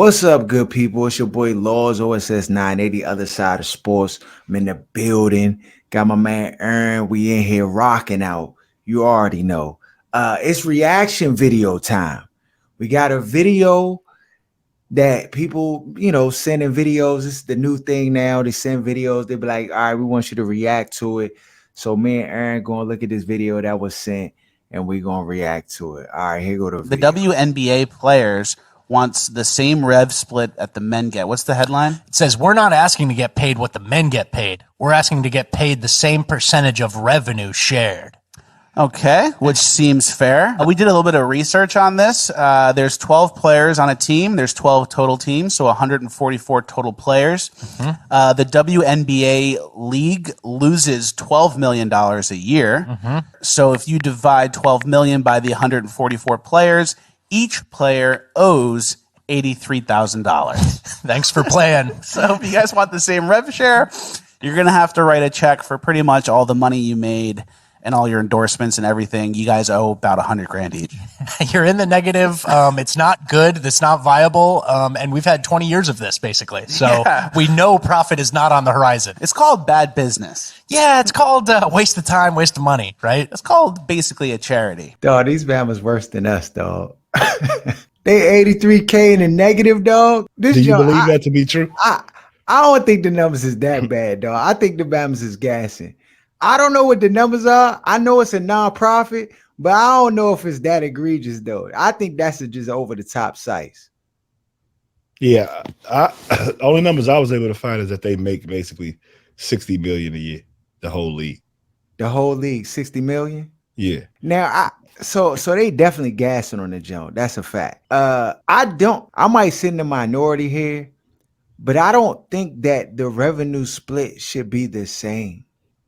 What's up, good people? It's your boy Laws OSS 980, other side of sports. I'm in the building. Got my man Aaron. We in here rocking out. You already know. It's reaction video time. We got a video that people, sending videos. It's the new thing now. They send videos. They be like, all right, we want you to react to it. So me and Aaron gonna look at this video that was sent and we gonna react to it. All right, here go the The video. WNBA players wants the same rev split at the men get. What's the headline? It says, we're not asking to get paid what the men get paid. We're asking to get paid the same percentage of revenue shared. Okay, which seems fair. We did a little bit of research on this. There's 12 players on a team. There's 12 total teams, so 144 total players. The WNBA league loses $12 million a year. So if you divide 12 million by the 144 players, each player owes $83,000. Thanks for playing. So if you guys want the same rev share, you're going to have to write a check for pretty much all the money you made and all your endorsements and everything. You guys owe about $100,000 each. You're in the negative. It's not good. It's not viable. And we've had 20 years of this, basically. So we know profit is not on the horizon. It's called bad business. Yeah, it's called waste of time, waste of money, right? It's called basically a charity. Dog, these Bama's worse than us, dog. They 83K in the negative, dog. Do you believe that to be true? I don't think the numbers is that bad, dog. I think the Bama's is gassing. I don't know what the numbers are. I know it's a nonprofit, but I don't know if it's that egregious, though. I think that's just over the top size. Yeah, only numbers I was able to find is that they make basically $60 million a year. The whole league. The whole league, 60 million. Yeah. Now, so they definitely gassing on the jump. That's a fact. I might sit in the minority here, but I don't think that the revenue split should be the same.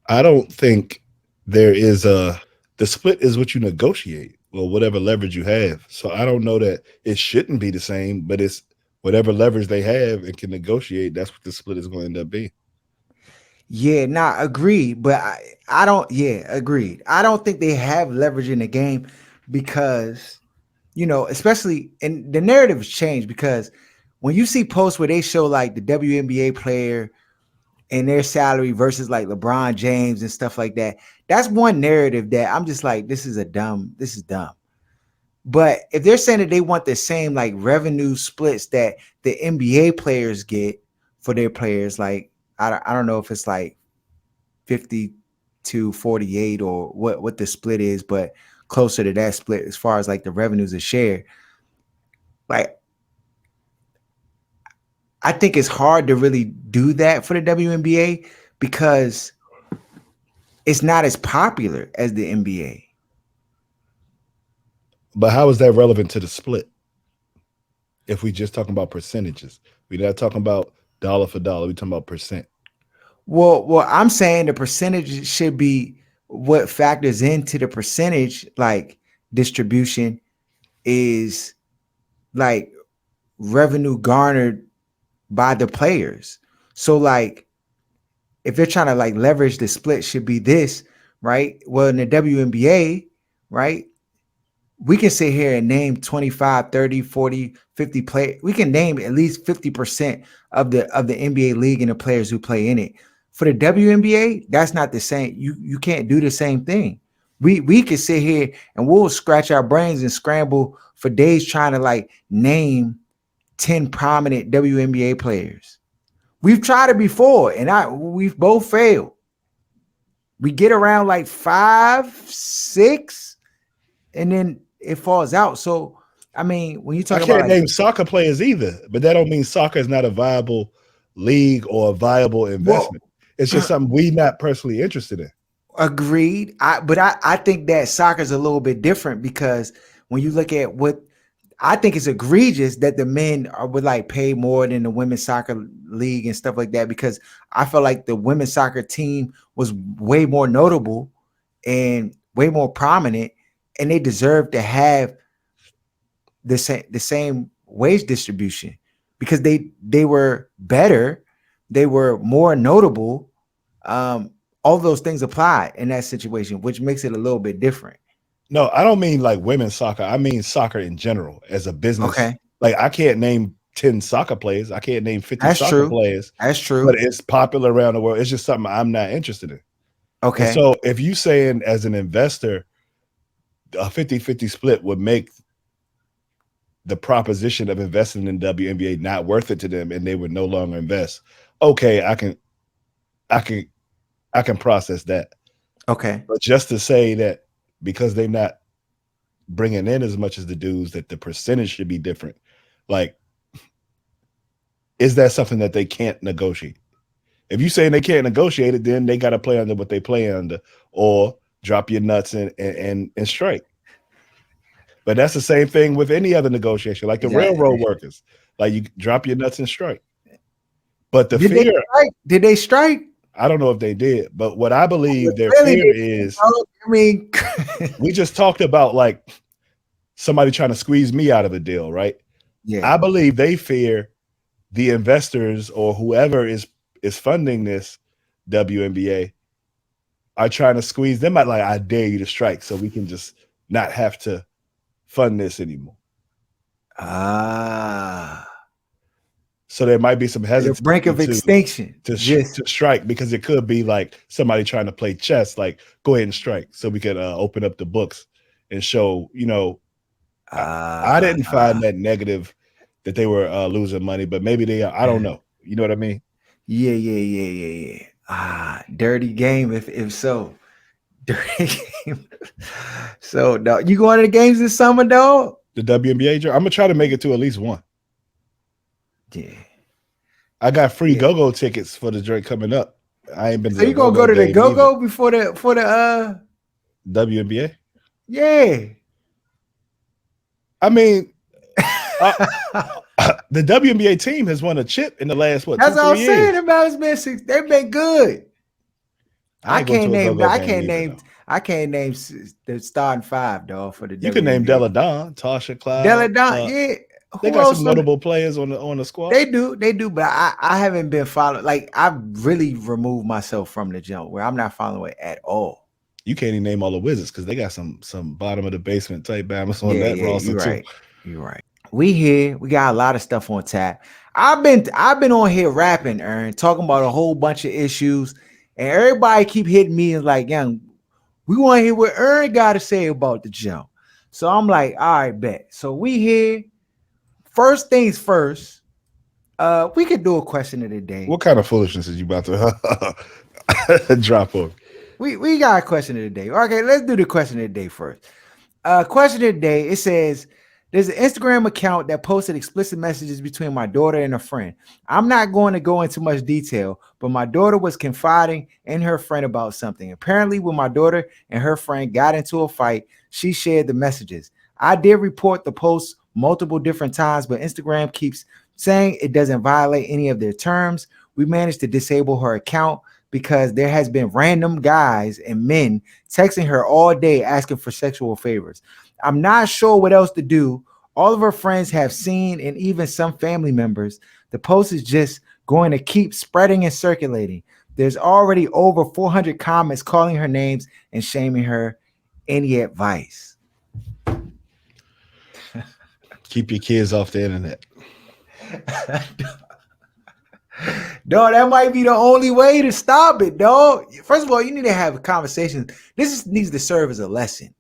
I don't think there is the split is what you negotiate or whatever leverage you have. So I don't know that it shouldn't be the same, but it's whatever leverage they have and can negotiate. That's what the split is going to end up being. Yeah, agreed. But agreed. I don't think they have leverage in the game because, especially, and the narrative has changed because when you see posts where they show like the WNBA player and their salary versus like LeBron James and stuff like that, that's one narrative that I'm just like, this is dumb. But if they're saying that they want the same like revenue splits that the NBA players get for their players, like I don't know if it's like 50 to 48 or what the split is, but closer to that split as far as like the revenues are shared. Like, I think it's hard to really do that for the WNBA because it's not as popular as the NBA. But how is that relevant to the split? If we just talking about percentages, we're not talking about dollar for dollar. We're talking about percent. Well, I'm saying the percentage should be what factors into the percentage, like distribution, is like revenue garnered by the players. So like if they're trying to like leverage the split should be this, right? Well, in the WNBA, right? We can sit here and name 25, 30, 40, 50 players. We can name at least 50% of the NBA league and the players who play in it. For the WNBA, that's not the same. You can't do the same thing. We can sit here and we'll scratch our brains and scramble for days trying to like name 10 prominent WNBA players. We've tried it before and we've both failed. We get around like 5, 6, and then it falls out. So, I mean, when you talk about, I can't name soccer players either, but that don't mean soccer is not a viable league or a viable investment. It's just something we not personally interested in. Agreed. But I think that soccer is a little bit different because when you look at what I think it's egregious that the men would like pay more than the women's soccer league and stuff like that, because I feel like the women's soccer team was way more notable and way more prominent, and they deserve to have the same wage distribution because they were better, they were more notable. All those things apply in that situation, which makes it a little bit different. No, I don't mean like women's soccer. I mean soccer in general as a business. Okay. Like I can't name 10 soccer players. I can't name 50 That's soccer true. players, That's true. but it's popular around the world. It's just something I'm not interested in. Okay. And so if you saying as an investor, a 50-50 split would make the proposition of investing in WNBA not worth it to them and they would no longer invest. Okay, I can process that. Okay. But just to say that because they're not bringing in as much as the dudes, that the percentage should be different. Like, is that something that they can't negotiate? If you saying they can't negotiate it, then they got to play under what they play under, or drop your nuts and strike. But that's the same thing with any other negotiation, like the railroad workers. Like, you drop your nuts and strike. But the fear, did they strike? I don't know if they did, but what I believe their fear is, I mean, we just talked about like somebody trying to squeeze me out of a deal, right? Yeah. I believe they fear the investors or whoever is funding this WNBA are trying to squeeze them out. Like, I dare you to strike so we can just not have to fund this anymore. So there might be some hesitancy. The brink of extinction to strike, because it could be like somebody trying to play chess, like, go ahead and strike so we can open up the books and show, I didn't find that negative that they were losing money, but maybe they are. I don't know. You know what I mean? Yeah. Dirty game if so. Dirty game. So, dog, you going to the games this summer, dog? The WNBA, I'm gonna try to make it to at least one. Yeah. I got free go-go tickets for the joint coming up. I ain't been. So you gonna go to the go-go before the WNBA? Yeah. I mean, the WNBA team has won a chip in the last That's what I'm saying. They've been good. I can't name the starting five, dog, for the WNBA. You can name Della Dawn, Tasha Clyde. Della Dawn, yeah. They got some notable players on the squad. They do, but I haven't been following. Like, I've really removed myself from the jump where I'm not following it at all. You can't even name all the Wizards because they got some bottom of the basement type bammers on that roster too. You're right. We here. We got a lot of stuff on tap. I've been on here rapping, Aaron, talking about a whole bunch of issues, and everybody keep hitting me and like, young, we want to hear what Aaron got to say about the jump. So I'm like, all right, bet. So we here. First things first, we could do a question of the day. What kind of foolishness is you about to drop on? We got a question of the day. Okay, let's do the question of the day first. Question of the day, it says, there's an Instagram account that posted explicit messages between my daughter and a friend. I'm not going to go into much detail, but my daughter was confiding in her friend about something. Apparently, when my daughter and her friend got into a fight, she shared the messages. I did report the post multiple different times, but Instagram keeps saying it doesn't violate any of their terms. We managed to disable her account because there has been random guys and men texting her all day asking for sexual favors. I'm not sure what else to do. All of her friends have seen, and even some family members. The post is just going to keep spreading and circulating. There's already over 400 comments calling her names and shaming her. Any advice? Keep your kids off the internet. Dog, that might be the only way to stop it, dog. First of all, you need to have a conversation. This needs to serve as a lesson.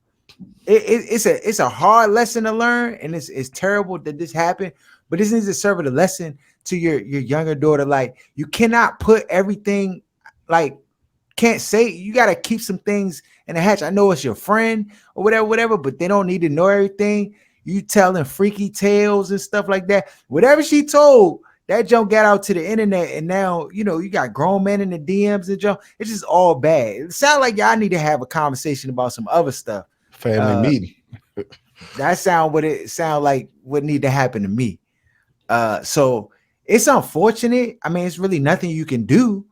It's a hard lesson to learn, and it's terrible that this happened. But this needs to serve as a lesson to your younger daughter. Like, you cannot put everything, like, can't say, you got to keep some things in the hatch. I know it's your friend or whatever, but they don't need to know everything. You telling freaky tales and stuff like that. Whatever she told, that junk got out to the internet, and now, you got grown men in the DMs and junk. It's just all bad. It sounds like y'all need to have a conversation about some other stuff. Family meeting. That sound like what need to happen to me. So it's unfortunate. I mean, it's really nothing you can do.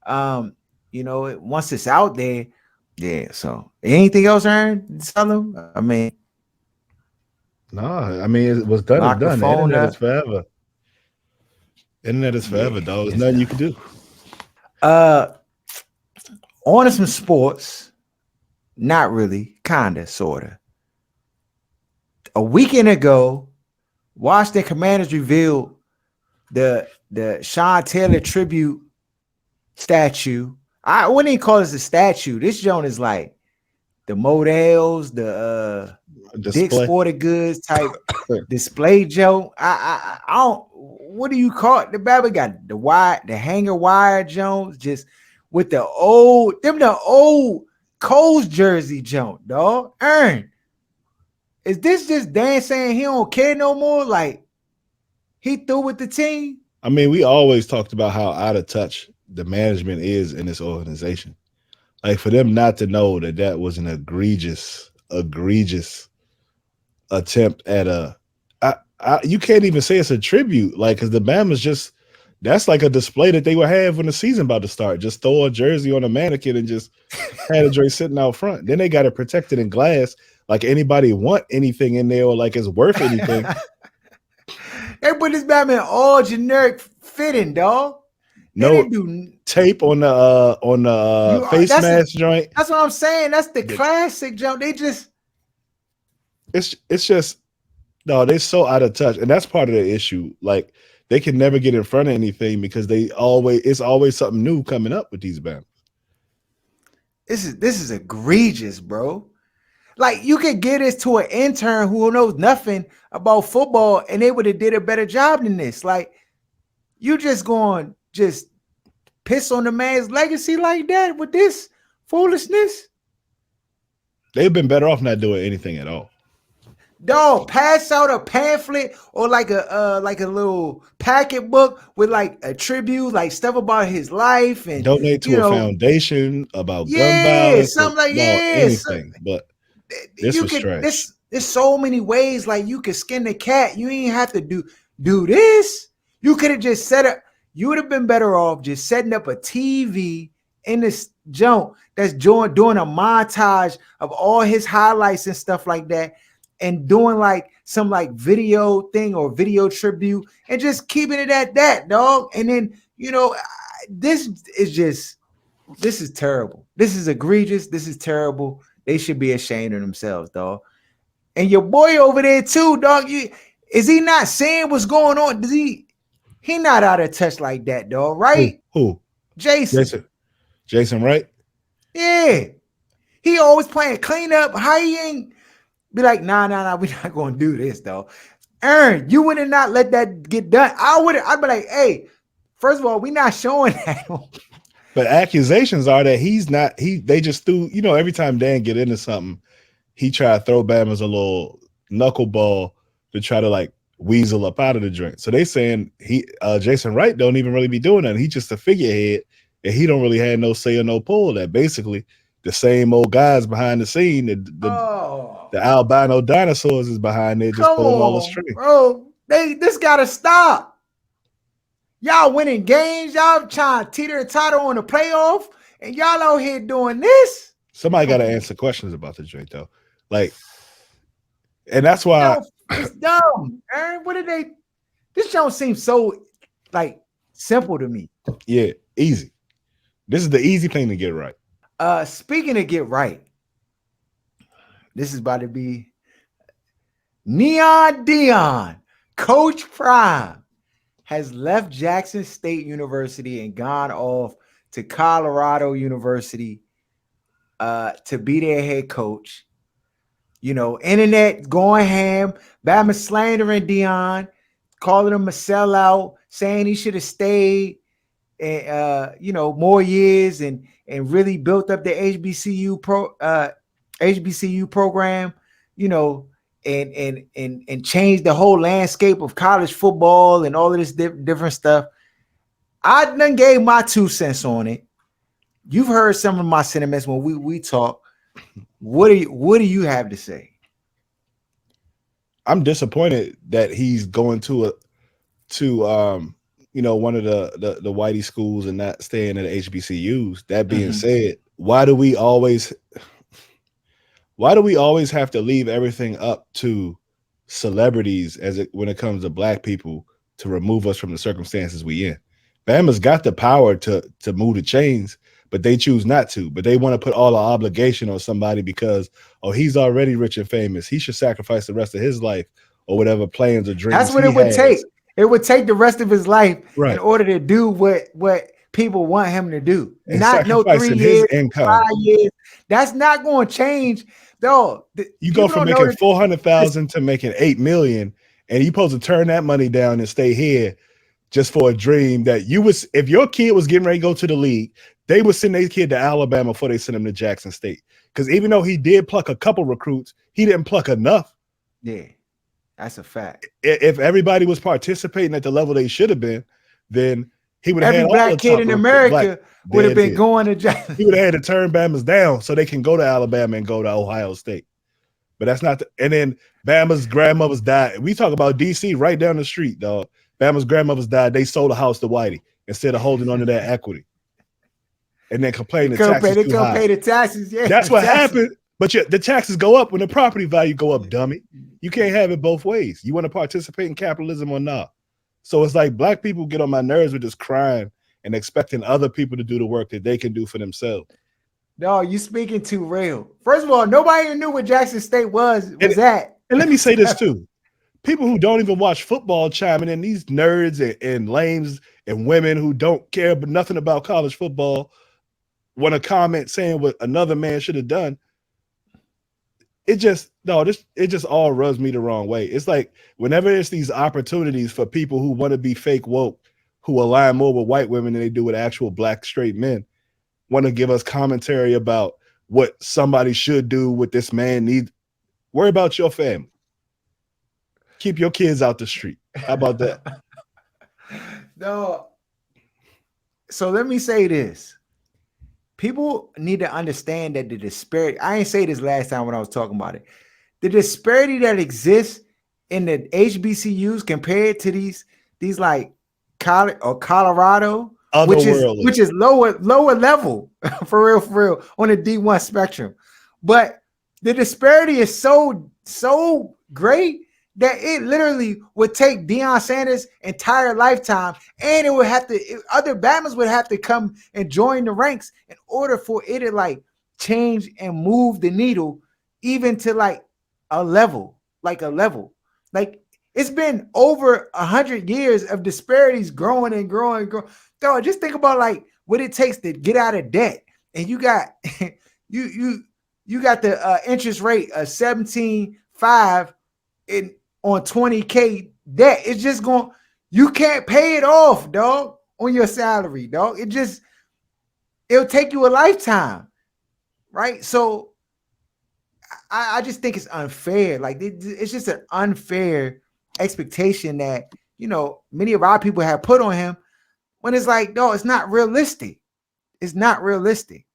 Once it's out there, yeah. So anything else, Aaron? Tell them. I mean, no. I mean, it was done. It's done. The internet is forever. Internet is forever, dog. There's nothing you can do. On to some sports. Not really, kinda, sorta. A weekend ago, Washington Commanders revealed the Sean Taylor tribute statue. I wouldn't even call this a statue. This joint is like the models, the Dick Display. Sporting Goods type display joint. I don't. What do you call it? The Bama got the hanger wire joints, just with the old Coles jersey joint, dog. Is this just Dan saying he don't care no more? Like he through with the team? I mean, we always talked about how out of touch the management is in this organization. Like for them not to know that was an egregious attempt at you can't even say it's a tribute, like because the Bama's that's like a display that they would have when the season about to start. Just throw a jersey on a mannequin and just had a jersey sitting out front. Then they got it protected in glass. Like anybody want anything in there or like it's worth anything. They put this Batman all generic fitting, dog. No tape on the face mask joint. That's what I'm saying. That's the classic joint. They just it's just no, they're so out of touch, and that's part of the issue. Like they can never get in front of anything because it's always something new coming up with these bands. This is egregious, bro. Like you could get this to an intern who knows nothing about football, and they would have did a better job than this. Like you just going just piss on the man's legacy like that with this foolishness. They've been better off not doing anything at all. Dog, pass out a pamphlet or like a little packet book with like a tribute, like stuff about his life, and donate to a foundation about gun violence, something like anything. But this was trash. There's so many ways like you could skin the cat. You ain't have to do this. You could have just set up. You would have been better off just setting up a TV in this joint that's doing a montage of all his highlights and stuff like that, and doing like some like video thing or video tribute and just keeping it at that, dog. And then, this is terrible. This is egregious. This is terrible. They should be ashamed of themselves, dog. And your boy over there too, dog. Is he not seeing what's going on? He not out of touch like that, dog, right? Who? Jason, right? Yeah. He always playing cleanup. How he ain't be like, nah, we're not gonna do this, though. Aaron, you would have not let that get done. I'd be like, hey, first of all, we not showing that. But accusations are that they just threw, every time Dan get into something, he try to throw Bama's a little knuckleball to try to like weasel up out of the joint. So they saying Jason Wright don't even really be doing that. He just a figurehead and he don't really have no say or no pull. That basically the same old guys behind the scene, the albino dinosaurs is behind there, just pulling all the strings. Bro, this gotta stop. Y'all winning games, y'all trying to teeter and totter on the playoff, and y'all out here doing this. Somebody got to answer questions about the joint though, like, and that's why it's dumb. Aaron, what did they? This don't seem so like simple to me. Yeah, easy. This is the easy thing to get right. Speaking of get right, this is about to be Neon Deion, Coach Prime, has left Jackson State University and gone off to Colorado University to be their head coach. Internet going ham, Bama slandering Deion, calling him a sellout, saying he should have stayed more years and really built up the HBCU program, and changed the whole landscape of college football and all of this different stuff. I done gave my 2 cents on it. You've heard some of my sentiments when we talk. What do you have to say? I'm disappointed that he's going to one of the whitey schools and not staying at the HBCUs. That being said, why do we always have to leave everything up to celebrities when it comes to black people to remove us from the circumstances we in? Bama's got the power to move the chains, but they choose not to. But they want to put all the obligation on somebody because, he's already rich and famous. He should sacrifice the rest of his life or whatever plans or dreams. That's what it would take. It would take the rest of his life Right. in order to do what people want him to do. And Not no 3 sacrificing years, his income. 5 years. That's not going to change. Though You go from making 400,000 to making 8 million, and you supposed to turn that money down and stay here just for a dream that you was. If your kid was getting ready to go to the league, they would send their kid to Alabama before they sent him to Jackson State. Because even though he did pluck a couple recruits, he didn't pluck enough. Yeah, that's a fact. If everybody was participating at the level they should have been, then he would have had every black kid in America would have been going to Jackson. He would have had to turn Bama's down so they can go to Alabama and go to Ohio State. But that's not and then Bama's grandmothers died. We talk about DC right down the street, dog. Bama's grandmothers died. They sold a house to Whitey instead of holding on to that equity. And then complaining they couldn't pay the taxes. Yeah, that's what happened. But the taxes go up when the property value go up, dummy. You can't have it both ways. You want to participate in capitalism or not? So it's like black people get on my nerves with this crying and expecting other people to do the work that they can do for themselves. No, you speaking too real. First of all, nobody even knew what Jackson State was that. And let me say this too. People who don't even watch football chiming in, these nerds and lames and women who don't care but nothing about college football want to comment saying what another man should have done. It just all rubs me the wrong way. It's like whenever it's these opportunities for people who want to be fake woke, who align more with white women than they do with actual black straight men, want to give us commentary about what somebody should do, what this man needs. Worry about your family. Keep your kids out the street. How about that? No. So let me say this. People need to understand that the disparity, I ain't say this last time when I was talking about it. The disparity that exists in the HBCUs compared to these like college or Colorado, which is lower level for real on the D1 spectrum. But the disparity is so great that it literally would take Deion Sanders' entire lifetime, and it would have to, other Bamas would have to come and join the ranks in order for it to like change and move the needle even to like a level. Like it's been over 100 years of disparities growing and growing and growing. Dog, just think about like what it takes to get out of debt, and you got you got the interest rate of 17.5 on 20K debt. It's just going, you can't pay it off, dog, on your salary, dog. It'll take you a lifetime, right? So I just think it's unfair. Like it's just an unfair expectation that, you know, many of our people have put on him when it's like, no, it's not realistic. It's not realistic.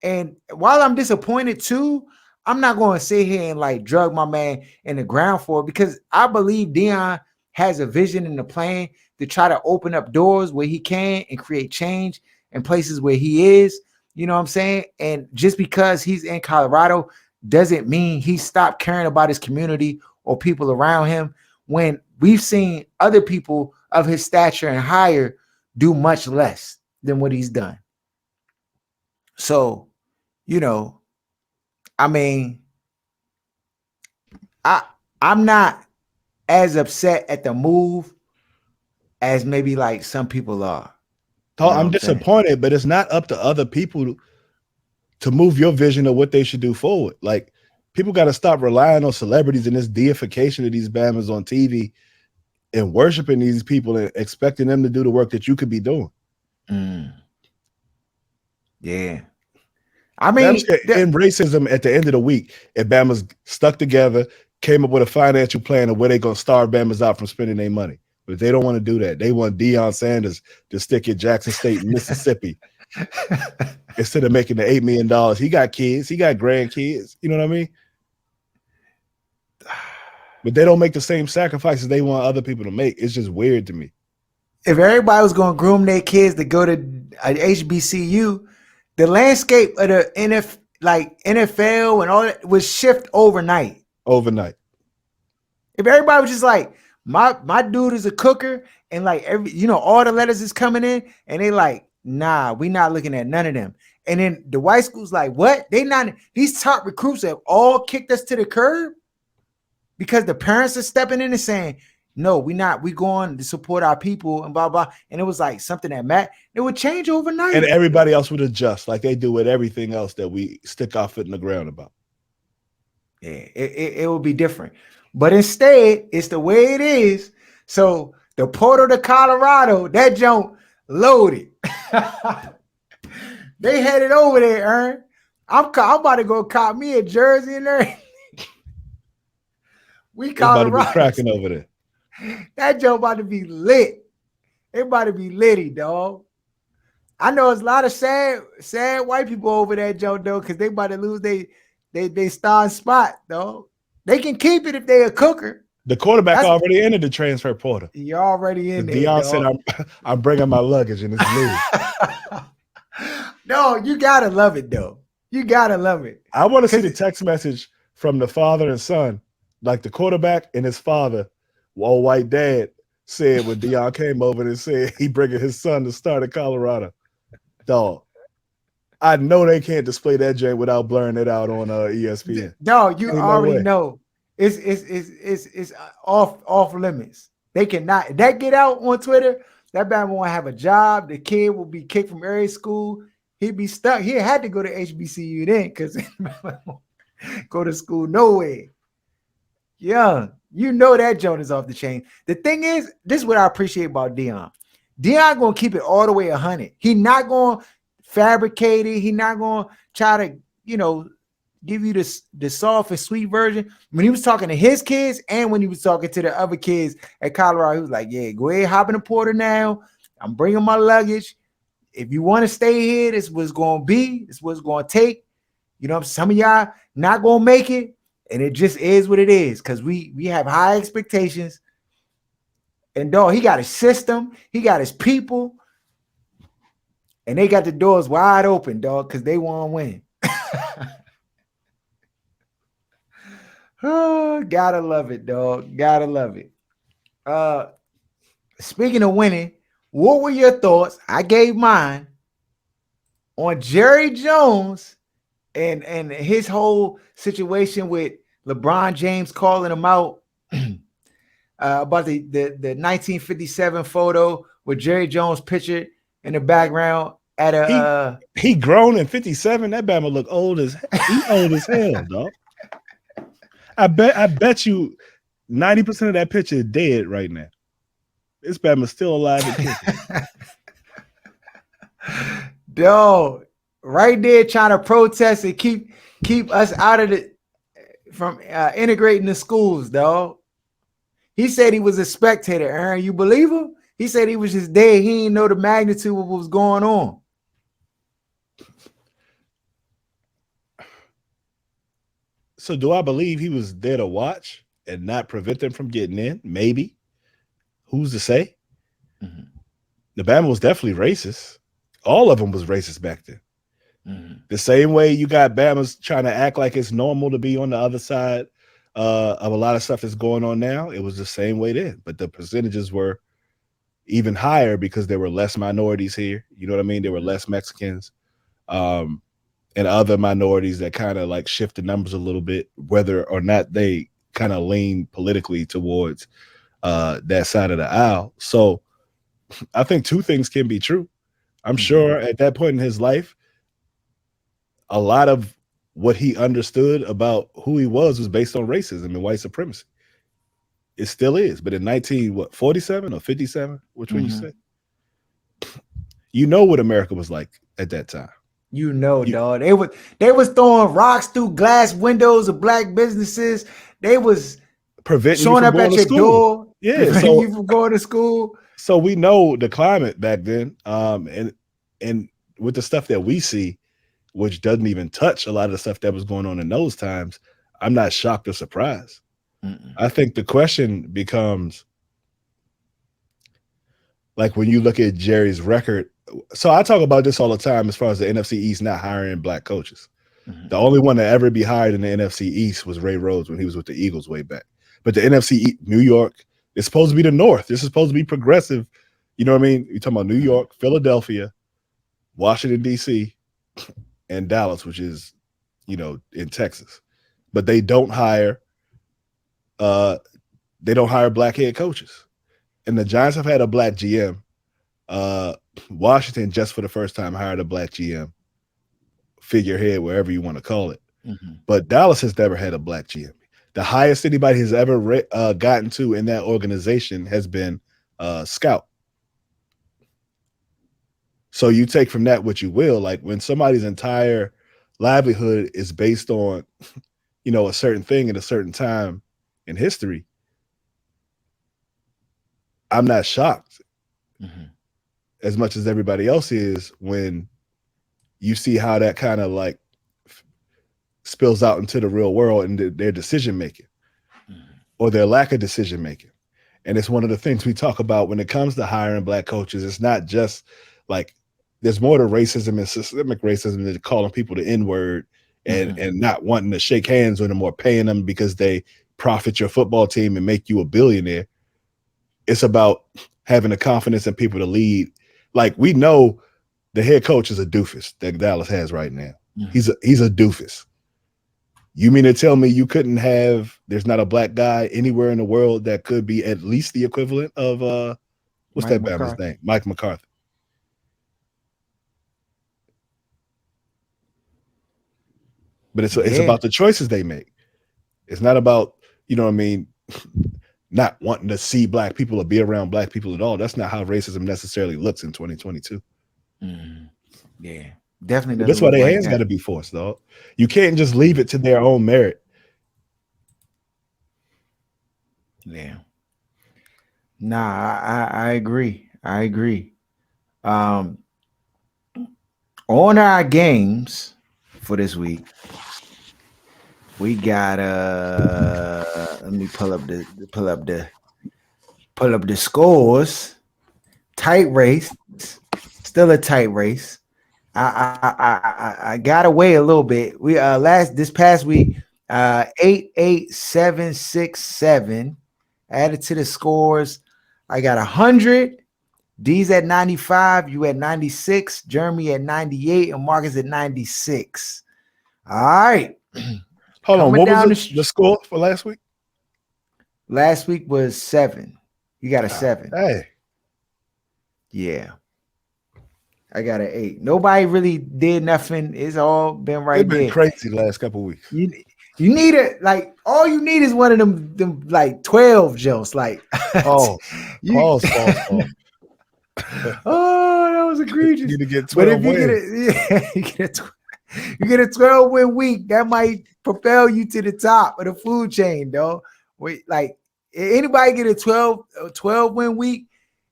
And while I'm disappointed too, I'm not going to sit here and like drug my man in the ground for it, because I believe Deion has a vision and a plan to try to open up doors where he can and create change in places where he is. You know what I'm saying? And just because he's in Colorado doesn't mean he stopped caring about his community or people around him, when we've seen other people of his stature and higher do much less than what he's done. So, you know, I mean, I'm not as upset at the move as maybe like some people are. You know I'm disappointed, but it's not up to other people to move your vision of what they should do forward. Like, people got to stop relying on celebrities and this deification of these Bamas on TV and worshiping these people and expecting them to do the work that you could be doing. Yeah. I mean, in racism, at the end of the week, if Bama's stuck together, came up with a financial plan of where they're going to starve Bama's out from spending their money. But if they don't want to do that, they want Deion Sanders to stick at Jackson State, Mississippi, instead of making the $8 million. He got kids, he got grandkids. You know what I mean? But they don't make the same sacrifices they want other people to make. It's just weird to me. If everybody was going to groom their kids to go to an HBCU, the landscape of the NFL and all that would shift overnight. If everybody was just like, my dude is a cooker, and like all the letters is coming in, and they like, nah, we not looking at none of them. And then the white school's like, what? These top recruits have all kicked us to the curb because the parents are stepping in and saying, no, we not. We going to support our people and blah blah. And it was like something that it would change overnight. And everybody else would adjust like they do with everything else that we stick our foot in the ground about. Yeah, it would be different. But instead, it's the way it is. So the Portal to Colorado, that jump loaded. They headed over there, Ern. I'm about to go cop me a jersey in there. We Colorado Colorado be cracking over there. That jump about to be lit. It about to be litty, dog. I know it's a lot of sad white people over that jump though, because they about to lose they star spot, though. They can keep it if they a cooker. The quarterback already entered the transfer portal. You're already in there. Deion said, I'm bringing my luggage in this league. No, you gotta love it though. You gotta love it. I want to see the text message from the father and son, like the quarterback and his father, old white dad, said when Deion came over and said he bringing his son to start at Colorado. Dog. I know they can't display that joint without blurring it out on ESPN. Dog, you already know it's off limits. They cannot. If that get out on Twitter, that man won't have a job. The kid will be kicked from every school. He'd be stuck. He had to go to HBCU then because go to school nowhere. Yeah, you know that joint is off the chain. The thing is, this is what I appreciate about Deion. Deion gonna keep it all the way 100. He not gonna fabricate it. He not gonna try to, give you the soft and sweet version. When he was talking to his kids and when he was talking to the other kids at Colorado, he was like, yeah, go ahead, hop in the portal now. I'm bringing my luggage. If you want to stay here, this is what's going to be. This is what's going to take. Some of y'all not going to make it. And it just is what it is because we have high expectations. And, dog, he got his system. He got his people. And they got the doors wide open, dog, because they want to win. Oh, gotta love it, dog. Gotta love it. Speaking of winning, what were your thoughts? I gave mine on Jerry Jones and his whole situation with LeBron James calling him out about the 1957 photo with Jerry Jones pictured in the background at a he grown in 57. That Bama look old as hell, dog. I bet you 90% of that picture is dead right now. This Bama's still alive. Dog, right there trying to protest and keep us out of from integrating the schools, dog. He said he was a spectator, Aaron. You believe him? He said he was just there. He didn't know the magnitude of what was going on. So do I believe he was there to watch and not prevent them from getting in? Maybe. Who's to say? Mm-hmm. The Bama was definitely racist. All of them was racist back then. Mm-hmm. The same way you got Bama's trying to act like it's normal to be on the other side of a lot of stuff that's going on now. It was the same way then. But the percentages were even higher because there were less minorities here. You know what I mean? There were less Mexicans. And other minorities that kind of like shift the numbers a little bit, whether or not they kind of lean politically towards that side of the aisle. So I think two things can be true. I'm sure at that point in his life, a lot of what he understood about who he was based on racism and white supremacy. It still is. But in 47 or 57, which one you say? You know what America was like at that time. Dog. They was throwing rocks through glass windows of black businesses. They was preventing showing up at your door. Yeah, so you from going to school. So we know the climate back then, and with the stuff that we see, which doesn't even touch a lot of the stuff that was going on in those times, I'm not shocked or surprised. I think the question becomes, like when you look at Jerry's record. So I talk about this all the time as far as the NFC East not hiring black coaches. The only one to ever be hired in the NFC East was Ray Rhodes when he was with the Eagles way back. But the NFC New York is supposed to be the North. This is supposed to be progressive. You know what I mean? You're talking about New York, Philadelphia, Washington, D.C., and Dallas, which is, in Texas. But they don't hire they don't hire black head coaches. And the Giants have had a black GM. Washington, just for the first time, hired a black GM, figurehead, wherever you want to call it. Mhm. But Dallas has never had a black GM. The highest anybody has ever gotten to in that organization has been Scout. So you take from that what you will. Like when somebody's entire livelihood is based on, a certain thing at a certain time in history, I'm not shocked as much as everybody else is when you see how that kind of like spills out into the real world and their decision making or their lack of decision making. And it's one of the things we talk about when it comes to hiring black coaches. It's not just like there's more to racism and systemic racism than calling people the N-word and not wanting to shake hands with them or paying them because they profit your football team and make you a billionaire. It's about having the confidence in people to lead. Like we know the head coach is a doofus that Dallas has right now. He's a doofus. You mean to tell me you couldn't have, there's not a black guy anywhere in the world that could be at least the equivalent of what's Mike that Bama's McCarthy. name? Mike McCarthy. But it's about the choices they make. It's not about, not wanting to see black people or be around black people at all. That's not how racism necessarily looks in 2022. Yeah, definitely. But that's why their hands got to be forced, dog. You can't just leave it to their own merit. Yeah. Nah, I agree. I agree. On our games for this week, we got let me pull up the scores. Tight race, still a tight race. I got away a little bit. We this past week 8-8-7-6-7 added to the scores. I got 100. D's at 95, you at 96, Jeremy at 98, and Marcus at 96. All right. Hold on. What was the score for last week? Last week was 7. You got a 7. Hey. Yeah. I got an 8. Nobody really did nothing. It's all been right there. It's been crazy the last couple of weeks. You need it, like all you need is one of them like 12 jokes. Like pause. Oh, that was egregious. You need to get 12 but if you wins. you get a 12-win week, that might propel you to the top of the food chain, though. Wait, like anybody get a 12-win week,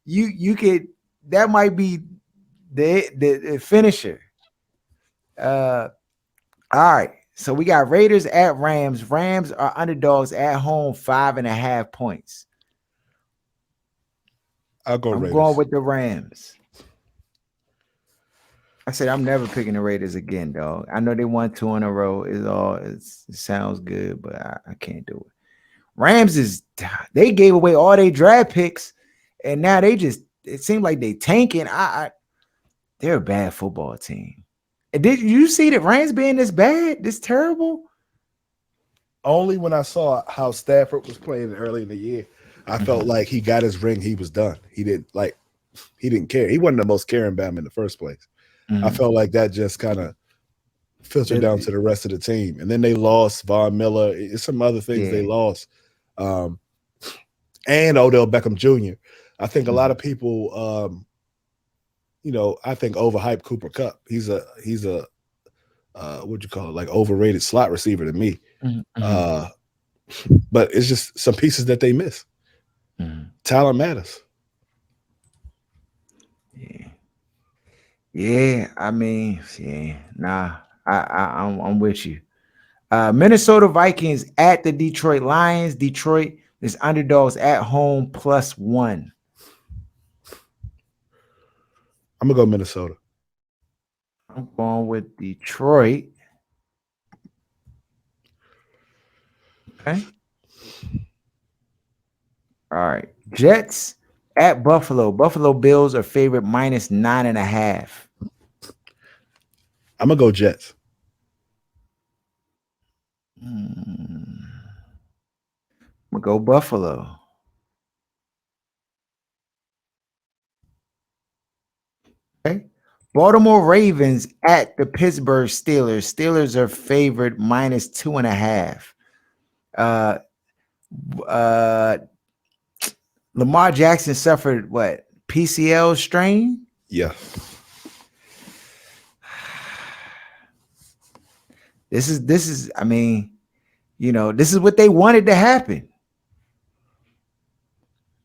you could, that might be the finisher. All right. So we got Raiders at Rams. Rams are underdogs at home, 5.5 points. I'm Raiders. Going with the Rams. I said I'm never picking the Raiders again, dog. I know they won 2 in a row. It sounds good, but I can't do it. Rams they gave away all their draft picks, and now it seems like they tanking. They're a bad football team. Did you see the Rams being this bad, this terrible? Only when I saw how Stafford was playing early in the year, I felt like he got his ring. He was done. He didn't care. He wasn't the most caring Bama in the first place. I felt like that just kind of filtered down to the rest of the team. And then they lost Von Miller. It's some other things they lost. And Odell Beckham Jr. I think a lot of people I think overhyped Cooper Kupp. He's a what'd you call it? Like overrated slot receiver to me. But it's just some pieces that they miss. Talent matters. Yeah. I mean, yeah. Nah, I'm with you. Minnesota Vikings at the Detroit Lions. Detroit is underdogs at home +1. I'm gonna go Minnesota. I'm going with Detroit. Okay. All right. Jets at Buffalo. Buffalo Bills are favorite -9.5. I'm gonna go Jets. I'm gonna go Buffalo. Okay. Baltimore Ravens at the Pittsburgh Steelers. Steelers are favored minus 2.5. Uh, Lamar Jackson suffered what? PCL strain? Yeah. This is I mean, this is what they wanted to happen.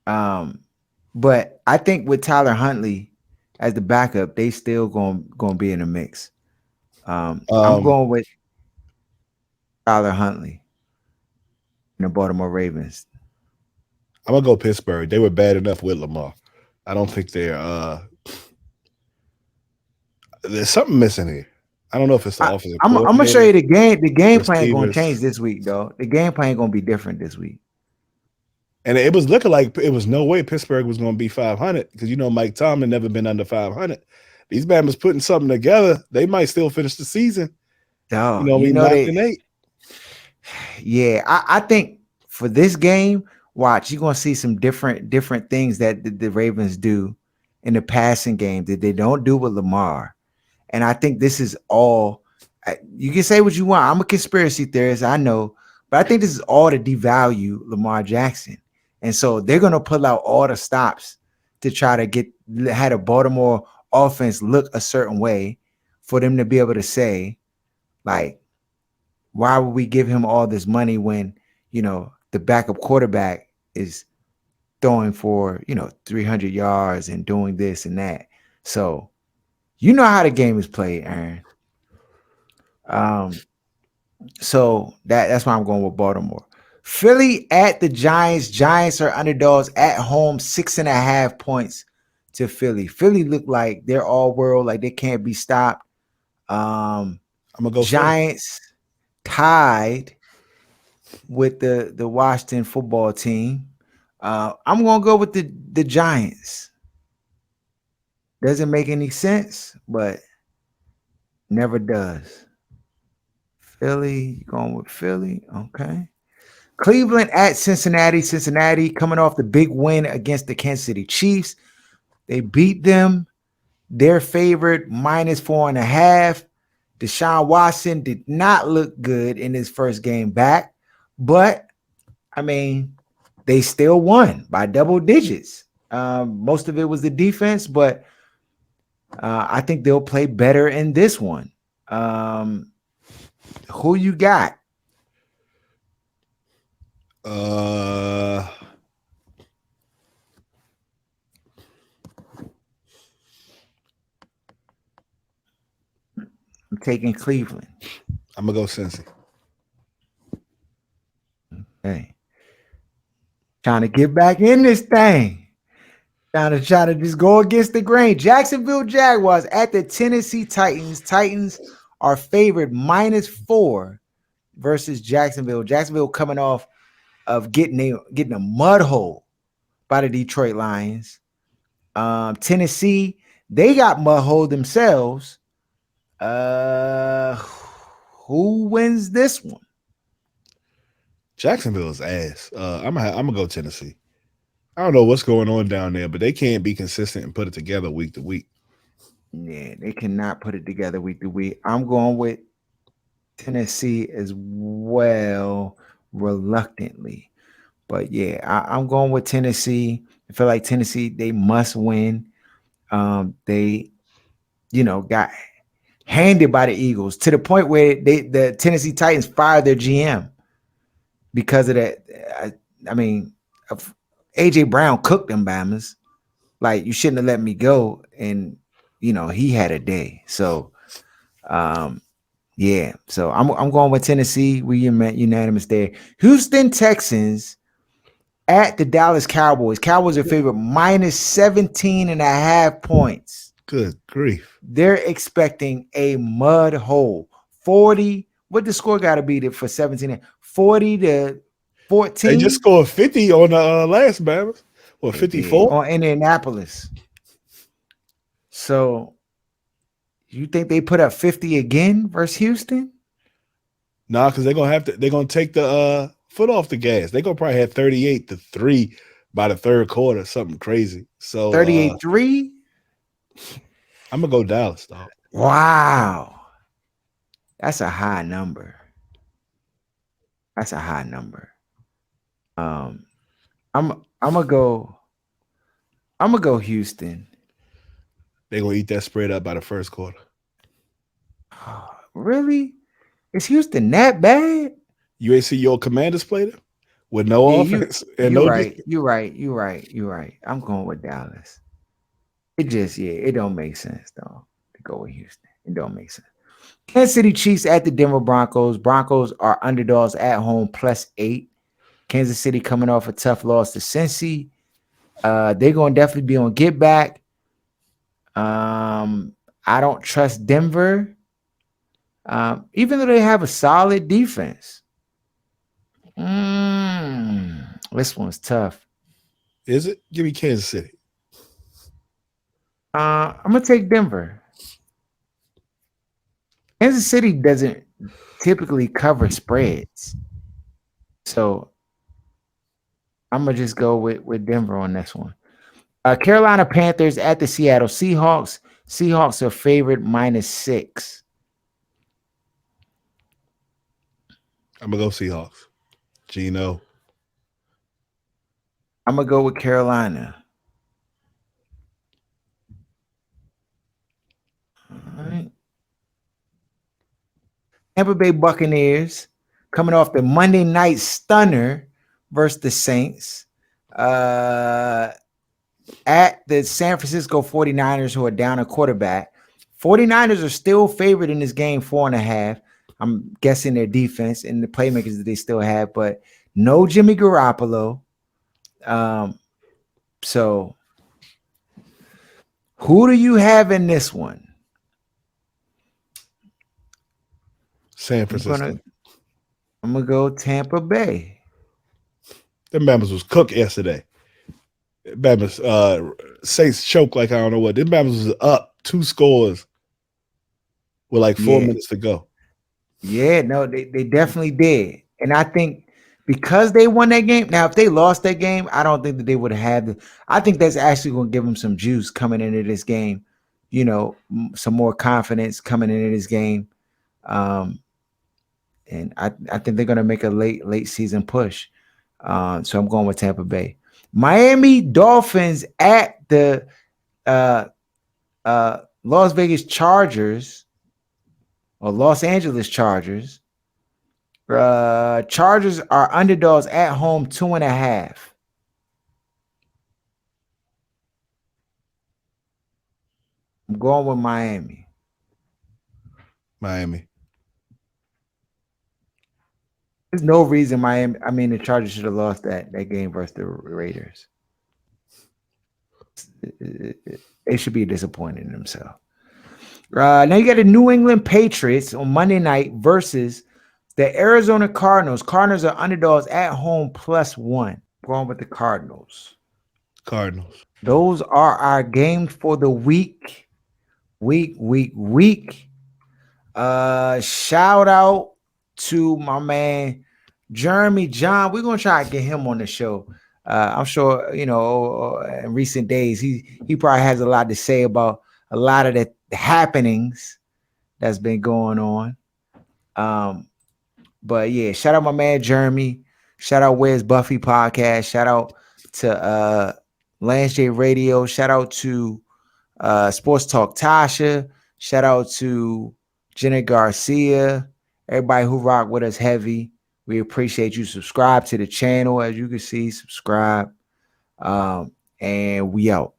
But I think with Tyler Huntley as the backup, they still going to be in the mix. I'm going with Tyler Huntley and the Baltimore Ravens. I'm gonna go Pittsburgh. They were bad enough with Lamar. I don't think they're there's something missing here. I don't know if it's the offensive. I'm gonna show you the game. The game plan going to receivers. change this week, though. The game plan going to be different this week. And it was looking like it was no way Pittsburgh was going to be 500 because Mike Tomlin never been under 500. These man was putting something together. They might still finish the season. Dog, We knocked in 8. Yeah, I think for this game, watch, you're gonna see some different things that the Ravens do in the passing game that they don't do with Lamar. And I think this is all. You can say what you want. I'm a conspiracy theorist, I know, but I think this is all to devalue Lamar Jackson. And so they're gonna pull out all the stops to try to have a Baltimore offense look a certain way for them to be able to say, like, why would we give him all this money when, the backup quarterback is throwing for, 300 yards and doing this and that. So, how the game is played, Aaron. So that's why I'm going with Baltimore. Philly at the Giants. Giants are underdogs at home, 6.5 points to Philly. Philly look like they're all world, like they can't be stopped. I'm gonna go Giants tied with the Washington football team. I'm gonna go with the Giants. Doesn't make any sense, but never does. Philly, going with Philly, okay. Cleveland at Cincinnati. Cincinnati coming off the big win against the Kansas City Chiefs. They beat them. They're favored minus 4.5. Deshaun Watson did not look good in his first game back, but I mean, they still won by double digits. Most of it was the defense, but I think they'll play better in this one. Who you got? I'm taking Cleveland. I'm gonna go Cincy. Hey, trying to get back in this thing. Trying to just go against the grain. Jacksonville Jaguars at the Tennessee Titans. Titans are favored minus 4 versus Jacksonville. Jacksonville coming off of getting a mud hole by the Detroit Lions. Tennessee, they got mud hole themselves. Who wins this one? Jacksonville's ass. I'm gonna go Tennessee. I don't know what's going on down there, but they can't be consistent and put it together week to week. Yeah, they cannot put it together week to week. I'm going with Tennessee as well, reluctantly. But yeah, I'm going with Tennessee. I feel like Tennessee, they must win. They, got handed by the Eagles to the point where the Tennessee Titans fired their GM because of that. I mean, AJ Brown cooked them Bamas. Like, you shouldn't have let me go. And, he had a day. So, yeah. So I'm going with Tennessee. We unanimous there. Houston Texans at the Dallas Cowboys. Cowboys are favored minus 17.5 points. Good grief. They're expecting a mud hole. 40. What the score got to be for 17? 40 to 14. They just scored 50 on the last Bama. Or 54 on Indianapolis. So you think they put up 50 again versus Houston? Nah, because they're gonna take the foot off the gas. They're gonna probably have 38-3 by the third quarter, something crazy. So 38-3. I'm gonna go Dallas, dog. Wow. That's a high number. That's a high number. I'm gonna go Houston. They're gonna eat that spread up by the first quarter. Really? Is Houston that bad? You ain't see your Commanders play them with no Yeah, offense and you're no right. defense? You're right. I'm going with Dallas. It don't make sense though to go with Houston. It don't make sense. Kansas City Chiefs at the Denver Broncos. Broncos are underdogs at home +8. Kansas City coming off a tough loss to Cincy. They're going to definitely be on get back. I don't trust Denver, even though they have a solid defense. This one's tough. Is it? Give me Kansas City. I'm going to take Denver. Kansas City doesn't typically cover spreads. So I'm going to just go with Denver on this one. Carolina Panthers at the Seattle Seahawks. Seahawks are favored -6. I'm gonna go Seahawks. Gino. I'm going to go with Carolina. All right. Tampa Bay Buccaneers coming off the Monday night stunner versus the Saints. At the San Francisco 49ers, who are down a quarterback. 49ers are still favored in this game, 4.5. I'm guessing their defense and the playmakers that they still have, but no Jimmy Garoppolo. So who do you have in this one? San Francisco. I'm gonna go Tampa Bay. Them Bama's was cooked yesterday. Bama's Saints choke like I don't know what. Them Bama's was up 2 scores with like 4 minutes to go. Yeah, no, they definitely did. And I think because they won that game, now if they lost that game, I don't think that they would have had I think that's actually going to give them some juice coming into this game, some more confidence coming into this game. And I think they're going to make a late season push. So I'm going with Tampa Bay. Miami Dolphins at the Las Vegas Chargers or Los Angeles Chargers. Chargers are underdogs at home 2.5. I'm going with Miami. There's no reason the Chargers should have lost that game versus the Raiders. They should be disappointed in themselves. Now you got the New England Patriots on Monday night versus the Arizona Cardinals. Cardinals are underdogs at home +1. Going with the Cardinals. Those are our games for the week. Shout out to my man Jeremy John. We're gonna try to get him on the show. I'm sure in recent days he probably has a lot to say about a lot of the happenings that's been going on. But yeah, shout out my man Jeremy. Shout out Where's Buffy podcast. Shout out to Lance J Radio. Shout out to Sports Talk Tasha. Shout out to Jenna Garcia. Everybody who rock with us heavy. We appreciate you. Subscribe to the channel. As you can see, subscribe. And we out.